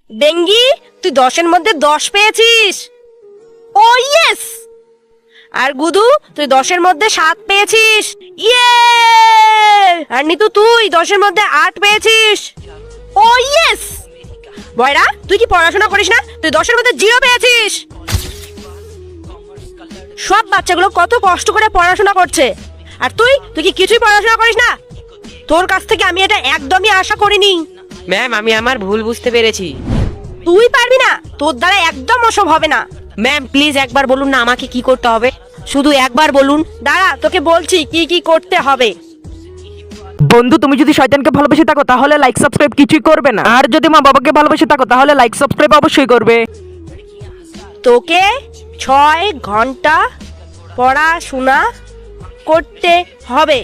Dengue, তুই 10-এর মধ্যে 10 পেয়েছিস। ও ইয়েস। আর গুদু, তুই 10-এর মধ্যে 7 পেয়েছিস। ইয়ে। আর নিতু, তুই 10-এর মধ্যে 8 পেয়েছিস। ও ইয়েস। বয়রা, তুই কি পড়াশোনা করিস না? তুই 10-এর মধ্যে 0 পেয়েছিস। সব বাচ্চাগুলো কত কষ্ট করে পড়াশোনা করছে, আর তুই কি কিছুই পড়াশোনা করিস না? তোর কাছ থেকে আমি এটা একদমই আশা করিনি। ম্যাম, আমি আমার ভুল বুঝতে পেরেছি। তুই পারবি না, তোর দ্বারা একদম ওসব হবে না। ম্যাম, প্লিজ একবার বলুন না আমাকে কি করতে হবে, শুধু একবার বলুন। দাঁড়া, তোকে বলছি কি কি করতে হবে। বন্ধু, তুমি যদি শয়তানকে ভালোবেসে থাকো তাহলে লাইক সাবস্ক্রাইব কিছুই করবে না, আর যদি মা বাবাকে ভালোবেসে থাকো তাহলে লাইক সাবস্ক্রাইব অবশ্যই করবে। তোকে 6 ঘন্টা পড়াশোনা করতে হবে।